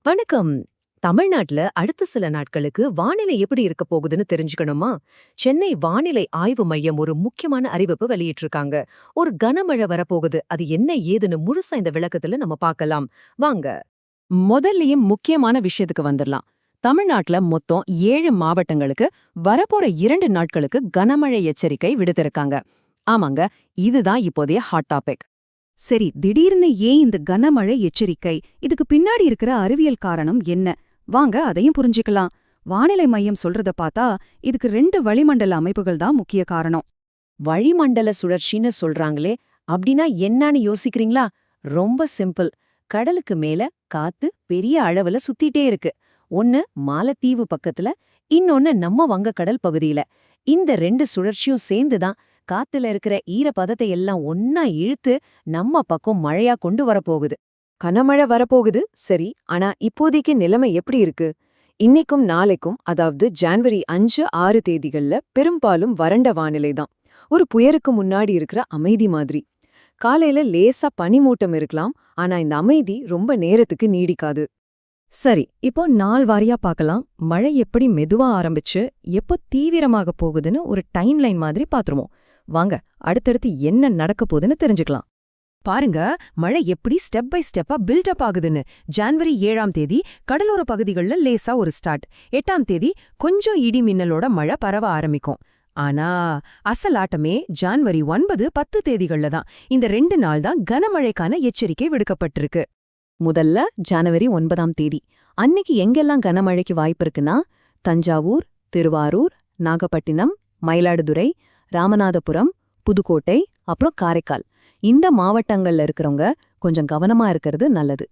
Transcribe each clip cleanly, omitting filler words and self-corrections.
வணக்கம். தமிழ்நாட்டுல அடுத்த சில நாட்களுக்கு வானிலை எப்படி இருக்க போகுதுன்னு தெரிஞ்சுக்கணுமா? சென்னை வானிலை ஆய்வு மையம் ஒரு முக்கியமான அறிவிப்பு வெளியிட்டிருக்காங்க. ஒரு கனமழை வரப்போகுது. அது என்ன ஏதுன்னு முழுசா இந்த விளக்கத்துல நம்ம பார்க்கலாம். வாங்க. முதல்லயே முக்கியமான விஷயத்துக்கு வந்துடலாம். தமிழ்நாட்டுல மொத்தம் 7 மாவட்டங்களுக்கு வரப்போற 2 நாட்களுக்கு கனமழை எச்சரிக்கை விடுத்திருக்காங்க. ஆமாங்க, இதுதான் இப்போதைய ஹாட் டாபிக். சரி, திடீர்னு ஏன் இந்த கனமழை எச்சரிக்கை? இதுக்கு பின்னாடி இருக்கிற அறிவியல் காரணம் என்ன? வாங்க அதையும் புரிஞ்சுக்கலாம். வானிலை மையம் சொல்றத பார்த்தா இதுக்கு 2 வளிமண்டல அமைப்புகள் தான் முக்கிய காரணம். வளிமண்டல சுழற்சின்னு சொல்றாங்களே, அப்படின்னா என்னன்னு யோசிக்கிறீங்களா? ரொம்ப சிம்பிள். கடலுக்கு மேல காத்து பெரிய அளவுல சுத்திட்டே இருக்கு. ஒன்னு மாலத்தீவு பக்கத்துல, இன்னொன்னு நம்ம வங்கக்கடல் பகுதியில. இந்த 2 சுழற்சியும் சேர்ந்துதான் காத்துல இருக்கிற ஈரப்பதத்தை எல்லாம் ஒன்னா இழுத்து நம்ம பக்கம் மழையா கொண்டு வரப்போகுது. கனமழை வரப்போகுது சரி, ஆனா இப்போதைக்கு நிலைமை எப்படி இருக்கு? இன்னைக்கும் நாளைக்கும், அதாவது ஜனவரி 5, 6 தேதிகள்ல பெரும்பாலும் வறண்ட வானிலை தான். ஒரு புயலுக்கு முன்னாடி இருக்கிற அமைதி மாதிரி. காலையில லேசா பனிமூட்டம் இருக்கலாம், ஆனா இந்த அமைதி ரொம்ப நேரத்துக்கு நீடிக்காது. சரி, இப்போ நாள் வாரியா பார்க்கலாம். மழை எப்படி மெதுவா ஆரம்பிச்சு எப்போ தீவிரமாக போகுதுன்னு ஒரு டைம்லைன் மாதிரி பாத்துருவோம். வாங்க அடுத்தடுத்து என்ன நடக்க போகுதுன்னு தெரிஞ்சுக்கலாம். பாருங்க, மழை எப்படி ஸ்டெப் பை ஸ்டெப்பா பில்டப் ஆகுதுன்னு. ஜனவரி 7ஆம் தேதி கடலோர பகுதிகளில் லேசா ஒரு ஸ்டார்ட். 8ஆம் தேதி கொஞ்சம் இடி மின்னலோட மழை பரவ ஆரம்பிக்கும். ஆனா அசலாட்டமே ஜனவரி 9, 10 தேதிகள்ல தான். இந்த 2 நாள் தான் கனமழைக்கான எச்சரிக்கை விடுக்கப்பட்டிருக்கு. முதல்ல ஜனவரி 9ஆம் தேதி. அன்னைக்கு எங்கெல்லாம் கனமழைக்கு வாய்ப்பு இருக்குன்னா, தஞ்சாவூர், திருவாரூர், நாகப்பட்டினம், மயிலாடுதுறை, ராமநாதபுரம், புதுக்கோட்டை, அப்புறம் காரைக்கால். இந்த மாவட்டங்கள்ல இருக்கிறவங்க கொஞ்சம் கவனமா இருக்கிறது நல்லது.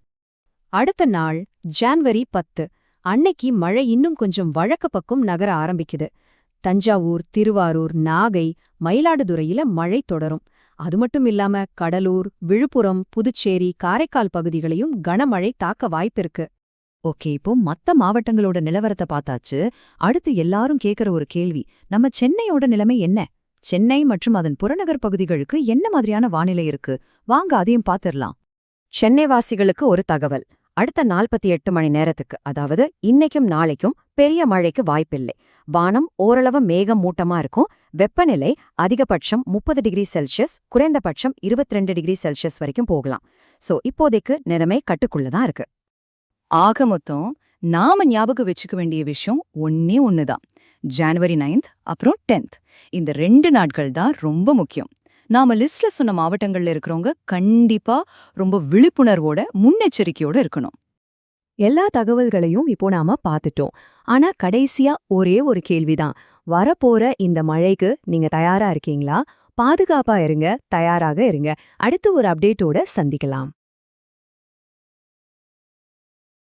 அடுத்த நாள் ஜனவரி 10. அன்னைக்கு மழை இன்னும் கொஞ்சம் வழக்க பக்கம் நகர ஆரம்பிக்குது. தஞ்சாவூர், திருவாரூர், நாகை, மயிலாடுதுறையில மழை தொடரும். அது மட்டும் இல்லாம கடலூர், விழுப்புரம், புதுச்சேரி, காரைக்கால் பகுதிகளையும் கனமழை தாக்க வாய்ப்பிருக்கு. ஓகே, இப்போ மத்த மாவட்டங்களோட நிலவரத்தை பார்த்தாச்சு. அடுத்து எல்லாரும் கேக்குற ஒரு கேள்வி, நம்ம சென்னையோட நிலைமை என்ன? சென்னை மற்றும் அதன் புறநகர் பகுதிகளுக்கு என்ன மாதிரியான வானிலை இருக்கு? வாங்க அதையும் பாத்திரலாம். சென்னை வாசிகளுக்கு ஒரு தகவல். அடுத்த 48 மணி நேரத்துக்கு, அதாவது இன்னைக்கும் நாளைக்கும் பெரிய மழைக்கு வாய்ப்பில்லை. வானம் ஓரளவு மேகம் மூட்டமா இருக்கும். வெப்பநிலை அதிகபட்சம் 30 டிகிரி செல்சியஸ், குறைந்தபட்சம் 22 டிகிரி செல்சியஸ் வரைக்கும் போகலாம். சோ இப்போதைக்கு நிலைமை கட்டுக்குள்ளதான் இருக்கு. ஆக மொத்தம் நாம ஞாபகம் வச்சுக்க வேண்டிய விஷயம் ஒன்னே ஒண்ணுதான். ஜனவரி 9 அப்புறம் 10 இந்த 2 நாட்கள் தான் ரொம்ப முக்கியம். நாம லிஸ்ட்ல சொன்ன மாவட்டங்கள்ல இருக்கிறவங்க கண்டிப்பா ரொம்ப விழிப்புணர்வோட முன்னெச்சரிக்கையோட இருக்கணும். எல்லா தகவல்களையும் இப்போ நாம பார்த்துட்டோம். ஆனா கடைசியா ஒரே ஒரு கேள்விதான். வரப்போற இந்த மழைக்கு நீங்க தயாரா இருக்கீங்களா? பாதுகாப்பா இருங்க, தயாராக இருங்க. அடுத்து ஒரு அப்டேட்டோட சந்திக்கலாம்.